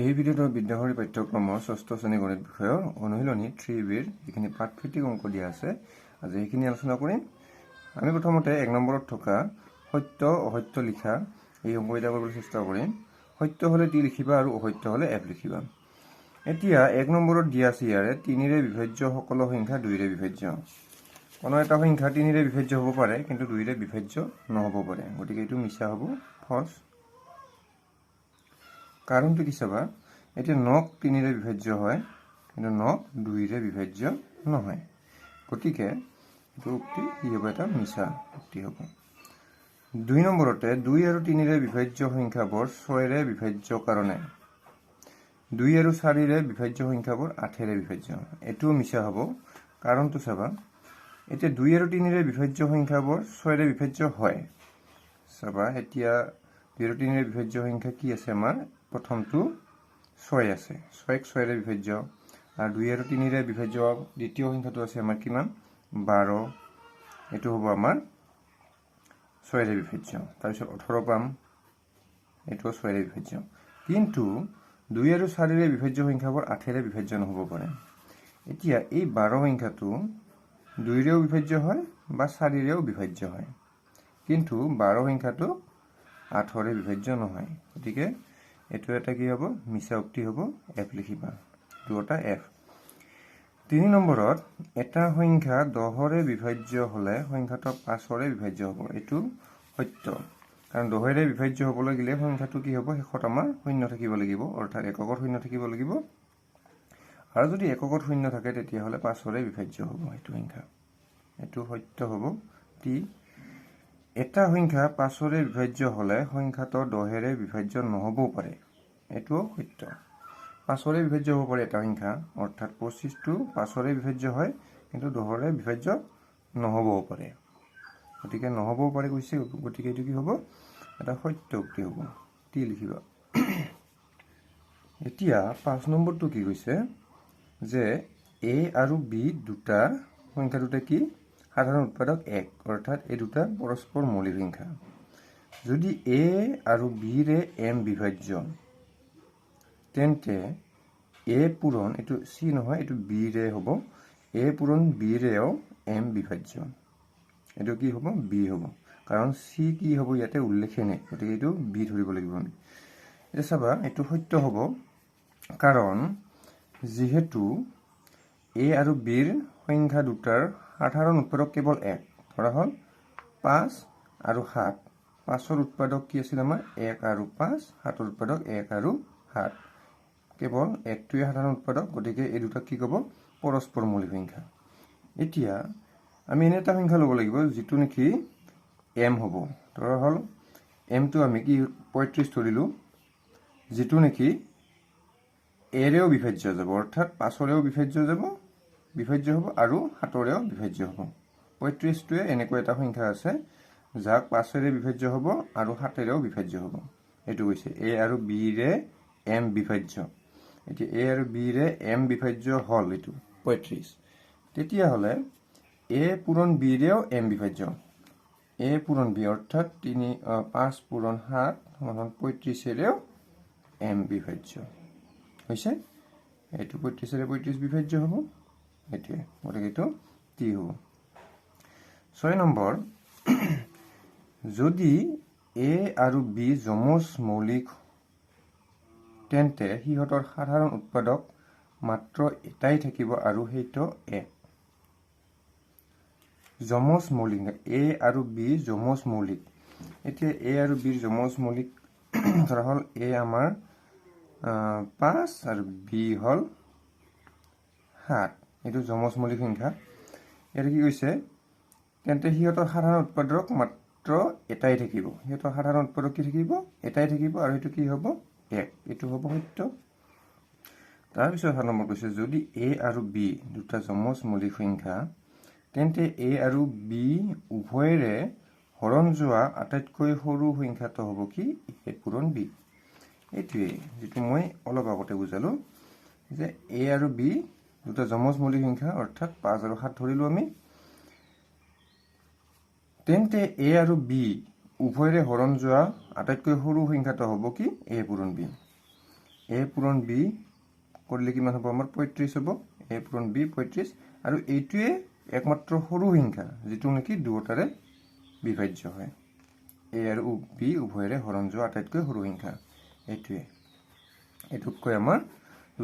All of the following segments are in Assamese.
এই ভিডিওটো বিদ্যাভৰী পাঠ্যক্ৰমৰ ৬ষ্ঠ শ্ৰেণী গণিত বিষয়ৰ অনুশীলনী 3Bৰ যিখিনি পাঠভিত্তিক অংক দিয়া আছে আজি এইখিনি আলোচনা কৰিম। আমি প্ৰথমতে ১ নম্বৰত থকা সত্য অসত্য লিখা এই অংককেইটা কৰিবলৈ চেষ্টা কৰিম। সত্য হ'লে টি লিখিবা আৰু অসত্য হ'লে এফ লিখিবা। এতিয়া ১ নম্বৰত দিয়া আছে ইয়াৰে ৩ৰে বিভাজ্য সকলো সংখ্যা ২ৰে বিভাজ্য। কোনো এটা সংখ্যা ৩ৰে বিভাজ্য হ'ব পাৰে কিন্তু ২ৰে বিভাজ্য নহ'ব পাৰে, গতিকে এইটো মিছা হ'ব, ফলছ। কাৰণটো কি চাবা, এতিয়া ৯ক ৩ৰে বিভাজ্য হয় কিন্তু ৯ক ২ৰে বিভাজ্য নহয়, গতিকে এইটো উক্তি কি হ'ব, এটা মিছা উক্তি হ'ব। ২ নম্বৰতে ২ আৰু ৩ৰে বিভাজ্য সংখ্যাবোৰ ৬ৰে বিভাজ্য কাৰণে ২ আৰু ৪ৰে বিভাজ্য সংখ্যাবোৰ ৮ৰে বিভাজ্য, এইটোও মিছা হ'ব। কাৰণটো চাবা, এতিয়া ২ আৰু ৩ৰে বিভাজ্য সংখ্যাবোৰ ৬ৰে বিভাজ্য হয়। চাবা এতিয়া ২ আৰু ৩ৰে বিভাজ্য সংখ্যা কি আছে, আমাৰ প্ৰথমটো ৬ আছে, ৬ক ৬ৰে বিভাজ্য, আৰু ২ আৰু ৩ৰে বিভাজ্য দ্বিতীয় সংখ্যাটো আছে আমাৰ কিমান, ১২, এইটো হ'ব আমাৰ ৬ৰে বিভাজ্য। তাৰপিছত ১৮ পাম, এইটোও 6ৰে বিভাজ্য। কিন্তু ২ আৰু ৪ৰে বিভাজ্য সংখ্যাবোৰ ৮ৰে বিভাজ্য নহ'ব পাৰে। এতিয়া এই ১২ সংখ্যাটো ২ৰেও বিভাজ্য হয় বা ৪ৰেও বিভাজ্য হয়, কিন্তু ১২ সংখ্যাটো ৮ৰে বিভাজ্য নহয়, গতিকে এইটো এটা কি হ'ব, মিছা উক্তি হ'ব, এফ লিখিবা, দুটা এফ। ৩ নম্বৰত এটা সংখ্যা ১০ৰে বিভাজ্য হ'লে সংখ্যাটো ৫ৰে বিভাজ্য হ'ব, এইটো সত্য। কাৰণ ১০ৰে বিভাজ্য হ'বলৈ গ'লে সংখ্যাটো কি হ'ব, শেষত আমাৰ শূন্য থাকিব লাগিব, অৰ্থাৎ এককত শূন্য থাকিব লাগিব, আৰু যদি এককত শূন্য থাকে তেতিয়াহ'লে ৫ৰে বিভাজ্য হ'ব এইটো সংখ্যা, এইটো সত্য হ'ব। টি এটা সংখ্যা ৫ৰে বিভাজ্য হ'লে সংখ্যাটো ১০ৰে বিভাজ্য নহ'বও পাৰে, এইটোও সত্য। ৫ৰে বিভাজ্য হ'ব পাৰে এটা সংখ্যা, অৰ্থাৎ ২৫টো ৫ৰে বিভাজ্য হয় কিন্তু ১০ৰে বিভাজ্য নহ'বও পাৰে, গতিকে নহ'বও পাৰে কৈছে, গতিকে এইটো কি হ'ব, এটা সত্য উক্তি হ'ব, টি লিখিবা। এতিয়া ৫ নম্বৰটো কি কৈছে যে এ আৰু বি দুটা সংখ্যা দুটা কি, সাধাৰণ উৎপাদক ১, অৰ্থাৎ এই দুটা পৰস্পৰ মৌলিক সংখ্যা। যদি এ আৰু বিৰে এম বিভাজ্য তেন্তে এ পূৰণ, এইটো চি নহয়, এইটো বিৰে হ'ব, এ পূৰণ বিৰেও এম বিভাজ্য, এইটো কি হ'ব, বি হ'ব, কাৰণ চি কি হ'ব ইয়াতে উল্লেখে নাই, গতিকে এইটো বি ধৰিব লাগিব আমি। এতিয়া চাবা, এইটো সত্য হ'ব, কাৰণ যিহেতু এ আৰু বিৰ সংখ্যা দুটাৰ সাধাৰণ উৎপাদক কেৱল ১, ধৰা হ'ল ৫ আৰু ৭, ৫ৰ উৎপাদক কি আছিল আমাৰ ১ আৰু ৫, ৭ৰ উৎপাদক ১ আৰু ৭, কেৱল ১টোৱে সাধাৰণ উৎপাদক, গতিকে এই দুটাক কি ক'ব, পৰস্পৰ মৌলিক সংখ্যা। এতিয়া আমি এনে এটা সংখ্যা ল'ব লাগিব যিটো নেকি এম হ'ব, ধৰা হ'ল এমটো আমি কি ৩৫ ধৰিলোঁ, যিটো নেকি এৰেও বিভাজ্য যাব, অৰ্থাৎ ৫ৰেও বিভাজ্য হ'ব আৰু ৭ৰেও বিভাজ্য হ'ব। ৩৫টোৱে এনেকুৱা এটা সংখ্যা আছে যাক ৫ৰে বিভাজ্য হ'ব আৰু ৭ৰেও বিভাজ্য হ'ব, এইটো কৈছে এ আৰু বিৰে এম বিভাজ্য। এতিয়া এ আৰু বিৰে এম বিভাজ্য হ'ল এইটো ৩৫, তেতিয়াহ'লে এ পূৰণ বিৰেও এম বিভাজ্য, এ পূৰণ বি অৰ্থাৎ ৫ পূৰণ ৭ সমান ৩৫ৰেও এম বিভাজ্য হৈছে, এইটো ৩৫ৰে ৩৫ বিভাজ্য হ'ব, এইটোৱে, গতিকে এইটো টি হ'ব। ৬ নম্বৰ, যদি এ আৰু বি যমজ মৌলিক তেন্তে সিহঁতৰ সাধাৰণ উৎপাদক মাত্ৰ এটাই থাকিব আৰু সেইটো ১। যমজ মৌলিক, এ আৰু বি যমজ মৌলিক। এতিয়া এ আৰু বিৰ যমজ মৌলিক ধৰা হ'ল এ আমাৰ ৫ আৰু বি হ'ল ৭, এইটো যমজ মৌলিক সংখ্যা। ইয়াতে কি কৈছে, তেন্তে সিহঁতৰ সাধাৰণ উৎপাদক মাত্ৰ এটাই থাকিব, সিহঁতৰ সাধাৰণ উৎপাদক কি থাকিব, এটাই থাকিব, আৰু সেইটো কি হ'ব, ১, এইটো হ'ব সত্য। তাৰপিছত ৭ নম্বৰ কৈছে, যদি এ আৰু বি দুটা যমজ মৌলিক সংখ্যা তেন্তে এ আৰু বি উভয়ৰে হৰণ যোৱা আটাইতকৈ সৰু সংখ্যাটো হ'ব কি, এ পূৰণ বি। এইটোৱেই যিটো মই অলপ আগতে বুজালোঁ যে এ আৰু বি দুটা যমজ মৌলিক সংখ্যা, অৰ্থাৎ ৫ আৰু ৭ ধৰিলোঁ আমি, তেন্তে এ আৰু বি উভয়ৰে হৰণ যোৱা আটাইতকৈ সৰু সংখ্যাটো হ'ব কি, এ পূৰণ বি। a পূৰণ b কৰিলে কিমান হ'ব আমাৰ 35 হ'ব a পূৰণ b 35 আৰু এইটোৱে একমাত্ৰ সৰু সংখ্যা যেটো নেকি দুটাৰে বিভাজ্য হয় a আৰু b উভয়ৰে হৰণ যোৱা আটাইতকৈ সৰু সংখ্যা এইটোৱে এটুকৈ আমাৰ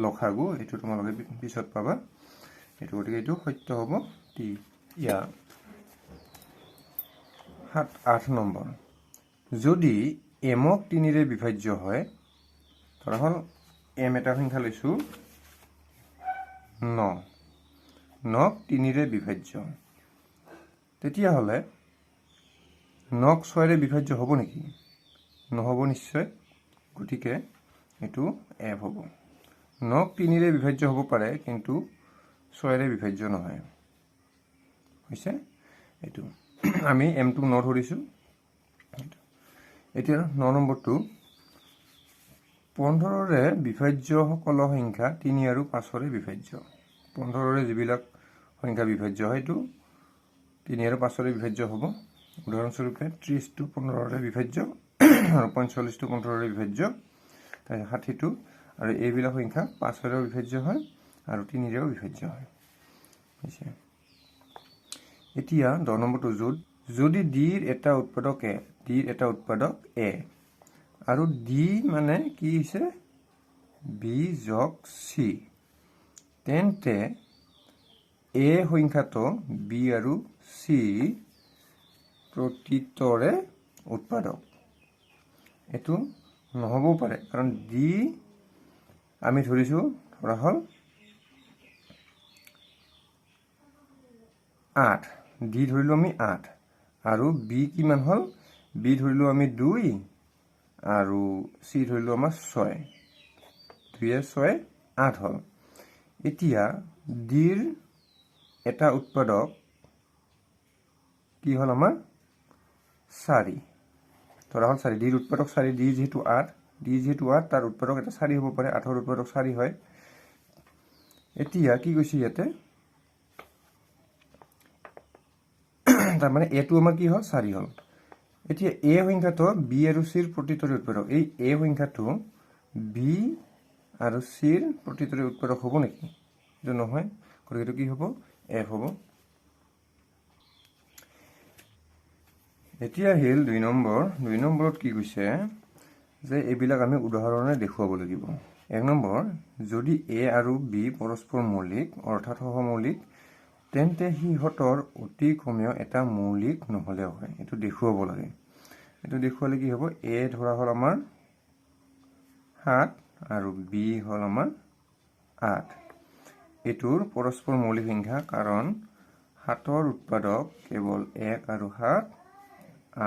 লসাগু এটো তোমালোকে পিছত পাবা এটো গতিকে এটো সত্য হ'ব টি ইয়া 8 নম্বৰ যদি m ক 3 ৰে বিভাজ্য হয় ধৰা হল m এটা সংখ্যা লৈছো 9 9 ক 3 ৰে বিভাজ্য তেতিয়া হলে 9 ক 6 ৰে বিভাজ্য হ'ব নেকি নহব নিশ্চয় গতিকে এটো f হ'ব 9 ক 3 ৰে বিভাজ্য হ'ব পাৰে কিন্তু 6 ৰে বিভাজ্য নহয় হৈছে এটো আমি m টো 9 ধৰিছো এতিয়া 9 নম্বৰটো 15 ৰে বিভাজ্য সকল সংখ্যা 3 আৰু 5 ৰে বিভাজ্য 15 ৰে যিবিলাক সংখ্যা বিভাজ্য হয়তো 3 আৰু 5 ৰে বিভাজ্য হ'ব উদাহৰণস্বৰূপে 30 টো 15 ৰে বিভাজ্য আৰু 45 টো 15 ৰে বিভাজ্য তাই 60 টো আৰু এইবিলাক সংখ্যা 5 ৰে বিভাজ্য হয় আৰু 3 ৰেও বিভাজ্য হয় হৈছে এতিয়া 10 নম্বৰটো যদি d ৰ এটা উৎপাদক a আৰু d মানে কি হৈছে b যোগ c তেন্তে a সংখ্যাটো b আৰু c প্ৰতিতৰে উৎপাদক এটো নহব পাৰে কাৰণ d আমি ধৰিছো ধৰা হল 8 d ধৰিলো আমি 8 আৰু b কিমান হল b ধৰিলো আমি 2 আৰু c ধৰিলো আমাৰ 6 2 6 8 হল এতিয়া d ৰ এটা উৎপাদক কি হল আমাৰ 4 ধৰা হল 4 d ৰ উৎপাদক 4 d যেহেতু 8 তাৰ উৎপাদক এটা 4 হ'ব পাৰে 8 ৰ উৎপাদক 4 হয় এতিয়া কি কৈছে ইয়াতে তাৰ মানে a টো আমাৰ কি হল 4 হল এতিয়া a সংখ্যাটো b আৰু c ৰ প্ৰতিতৰে উৎপাদক এই a সংখ্যাটো b আৰু c ৰ প্ৰতিতৰে উৎপাদক হ'ব নেকি এটো নহয় গতিকে এটো কি হ'ব f হ'ব এতিয়া হেল 2 নম্বৰত কি কৈছে যে এইবিলাক আমি উদাহৰণে দেখুৱাব লাগিব 1 নম্বৰ যদি a আৰু b পৰস্পৰ মৌলিক অৰ্থাৎ সহমৌলিক তেন্তে হিহতৰ অতি কমেও এটা মৌলিক নহলে হয় এটো দেখুৱাব লাগে এটো দেখুৱালে কি হ'ব a ধৰা হল আমাৰ 7 আৰু b হল আমাৰ 8 এটোৰ পৰস্পৰ মৌলিক সংখ্যা কাৰণ 7 ৰ উৎপাদক কেৱল 1 আৰু 7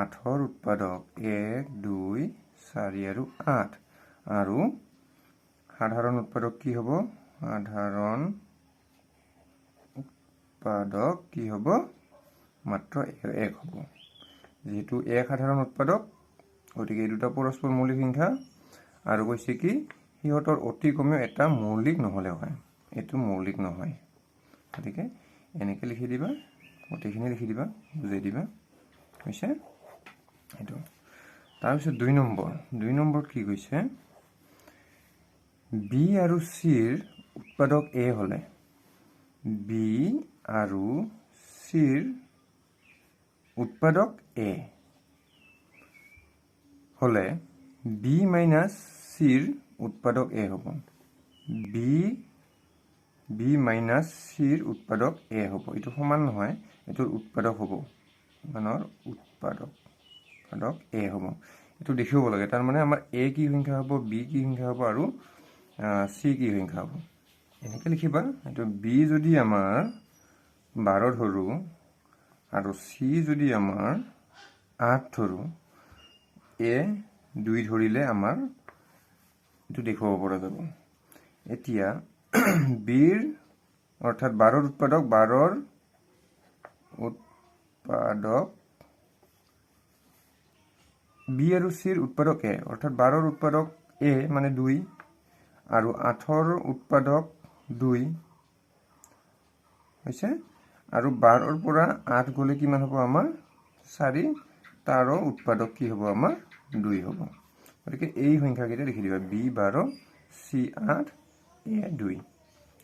8 ৰ উৎপাদক 1 2 4 আৰু 8 আৰু সাধাৰণ উৎপাদক কি হ'ব সাধাৰণ উৎপাদক কি হ'ব মাত্ৰ 1 হ'ব যেহেতু 1 সাধাৰণ উৎপাদক গতিকে এই দুটা পৰস্পৰ মৌলিক সংখ্যা আৰু কৈছে কি হিহতৰ অতি কমেও এটা মৌলিক নহলে হয় এটো মৌলিক নহয় গতিকে এনেকে লিখি দিবা গোটেইখিনি লিখি দিবা বুজাই দিবা হৈছে এটো তাৰপিছত 2 নম্বৰত কি কৈছে b আৰু c ৰ উৎপাদক a হলে b আৰু c ৰ উৎপাদক a হলে b মাইনাস c ৰ উৎপাদক a হ'ব b মাইনাস c ৰ উৎপাদক a হ'ব এটো সমান নহয় এটোৰ উৎপাদক হ'ব মানৰ উৎপাদক a হ'ব এটো দেখিব লাগে তাৰ মানে আমাৰ a কি সংখ্যা হ'ব b কি সংখ্যা হ'ব আৰু c কি সংখ্যা হ'ব এনেকে লিখিবা এটো b যদি আমাৰ 12 ধৰো আৰু c যদি আমাৰ 8 ধৰো a 2 ধৰিলে আমাৰ এটো দেখুৱাব পৰা যাব এতিয়া b ৰ অৰ্থাৎ 12 ৰ উৎপাদক b আৰু c ৰ উৎপাদক a অৰ্থাৎ 12 ৰ উৎপাদক a মানে 2 আৰু 8 ৰ উৎপাদক 2 হৈছে আৰু 12 ৰ পৰা 8 গলে কিমান হ'ব আমাৰ 4 তাৰো উৎপাদক কি হ'ব আমাৰ 2 হ'ব গতিকে এই সংখ্যা কেইটা লিখি দিবা b 12 C8 A2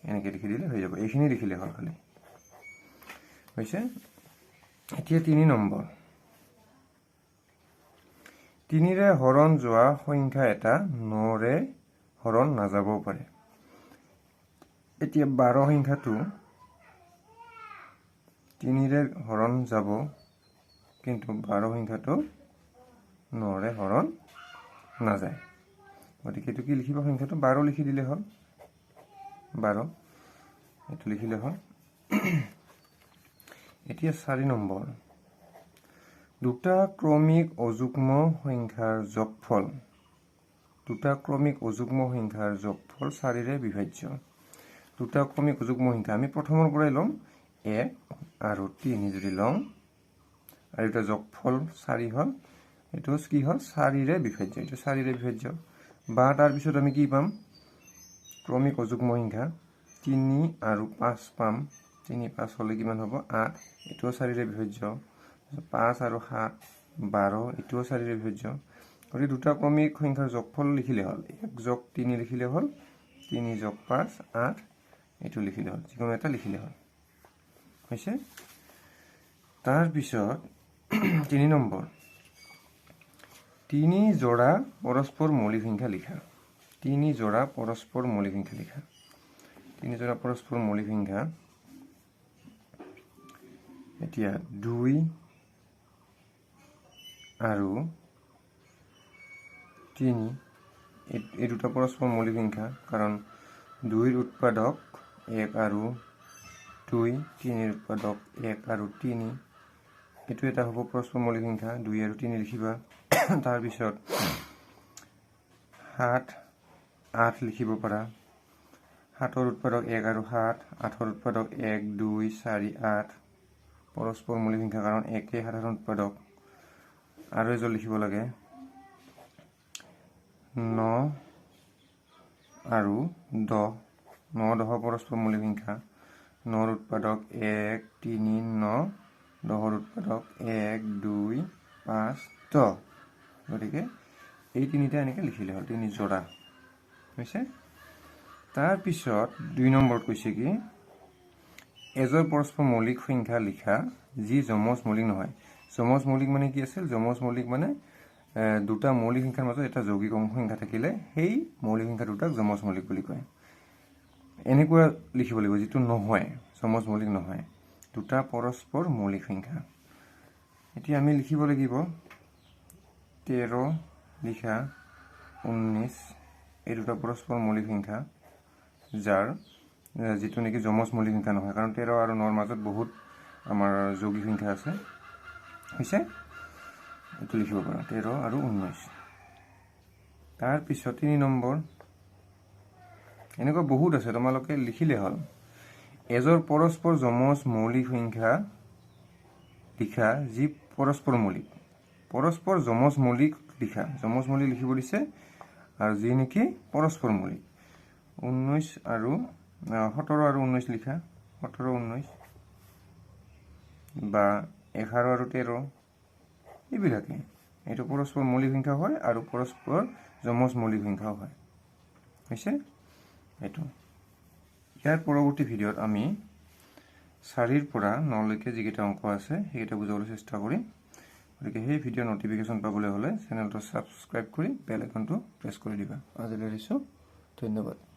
এনেকৈ লিখি দিলে হৈ যাব এইখিনি লিখিলে হ'ল খালি হৈছে এতিয়া 3 নম্বৰ 3ৰে হৰণ যোৱা সংখ্যা এটা 9ৰে হৰণ নাযাবও পাৰে এতিয়া 12 সংখ্যাটো 3ৰে হৰণ যাব কিন্তু 12 সংখ্যাটো 9ৰে হৰণ নাযায় গতিকে এটো কি লিখিব সংখ্যাটো 12 লিখি দিলে হ'ল 12 এটো লিখিলে হ'ল এতিয়া 4 নম্বৰ দুটা ক্ৰমিক অযুগ্ম সংখ্যাৰ যোগফল 4ৰে বিভাজ্য দুটা ক্ৰমিক অযুগ্ম সংখ্যা আমি প্ৰথমৰ পৰাই লম 1 আৰু 3 যদি লম আৰু এটা যোগফল 4 হ'ল এটো কি হ'ল 4ৰে বিভাজ্য এটো 4ৰে বিভাজ্য বা তাৰ পিছত আমি কি পাম ক্ৰমিক অযুগ্ম সংখ্যা 3 আৰু 5 পাম 3 5 হলে কিমান হ'ব 8 এটো 4ৰে বিভাজ্য 5 আৰু 7 12 এটো 4ৰে বিভাজ্য গতি দুটা ক্ৰমিক সংখ্যাৰ যোগফল লিখিলে হ'ল 1 যোগ 3 লিখিলে হ'ল 3 যোগ 5 8 এটো লিখিলে হ'ল যিকোনো এটা লিখিলে হ'ল হৈছে তাৰ পিছত 3 নম্বৰ 3 জোড়া পৰস্পৰ মৌলিক সংখ্যা লিখা 3 জোড়া পৰস্পৰ মৌলিক সংখ্যা লিখা 3 জোড়া পৰস্পৰ মৌলিক সংখ্যা এতিয়া 2 আৰু 3 এই দুটা পৰস্পৰ মৌলিক সংখ্যা কাৰণ 2 ৰ উৎপাদক 1 আৰু 2 3 ৰ উৎপাদক 1 আৰু 3 এটো এটা হ'ব পৰস্পৰ মৌলিক সংখ্যা 2 আৰু 3 লিখিবা তাৰ পিছত 7 8 লিখিব পাৰা 7 ৰ উৎপাদক 1 আৰু 7 8 ৰ উৎপাদক 1 2 4 8 পৰস্পৰ মৌলিক সংখ্যা কাৰণ 1 এ সাধাৰণ উৎপাদক আৰু এজো লিখিব লাগে 9 আৰু 10 9 10 পৰস্পৰ মৌলিক সংখ্যা 9 ৰ উৎপাদক 1 3 9 10 ৰ উৎপাদক 1 2 5 10 গতিকে এই তিনিটা এনেকৈ লিখিলে হ'ল 3 জোড়া হৈছে তাৰ পিছত 2 নম্বৰত কৈছে কি এজৰ পৰস্পৰ মৌলিক সংখ্যা লিখা যি যমজ মৌলিক নহয় যমজ মৌলিক মানে কি আছিল যমজ মৌলিক মানে দুটা মৌলিক সংখ্যাৰ মাজত এটা যৌগিক সংখ্যা থাকিলে সেই মৌলিক সংখ্যা দুটাক যমজ মৌলিক বুলি কয় এনেকুৱা লিখিব লাগিব যেটো নহয় যমজ মৌলিক নহয় দুটা পৰস্পৰ মৌলিক সংখ্যা এতিয়া আমি লিখিব লাগিব 13 লিখা 19 এই দুটা পৰস্পৰ মৌলিক সংখ্যা যাৰ যেটো নেকি যমজ মৌলিক সংখ্যা নহয় কাৰণ 13 আৰু 9 ৰ মাজত বহুত আমাৰ যৌগিক সংখ্যা আছে হৈছে এটো লিখিব পাৰা 13 আৰু 19 তাৰ পিছত 3 নম্বৰ এনেকুৱা বহুত আছে তোমালোকে লিখিলে হ'ল এজৰ পৰস্পৰ যমজ মৌলিক সংখ্যা লিখা যি পৰস্পৰ যমজ মৌলিক লিখা যমজ মৌলিক লিখিব দিছে আৰু যি নেকি পৰস্পৰ মৌলিক 19 আৰু 17 আৰু 19 লিখা 17 19 বা 11 আৰু 13 এইবিলাকে এটো পৰস্পৰ মৌলিক সংখ্যা হয় আৰু পৰস্পৰ যমজ মৌলিক সংখ্যাও হয় হৈছে এটো ইয়াৰ পৰৱৰ্তী ভিডিঅ'ত আমি 4 ৰ পৰা 9 লৈকে যিকেইটা অংক আছে সেইকেইটা বুজাবলৈ চেষ্টা কৰিম গতিকে সেই ভিডিঅ' নটিফিকেশন পাবলৈ হলে চেনেলটো সাবস্ক্ৰাইব কৰি বেল আইকনটো প্ৰেছ কৰি দিবা আজিলৈ দিছো ধন্যবাদ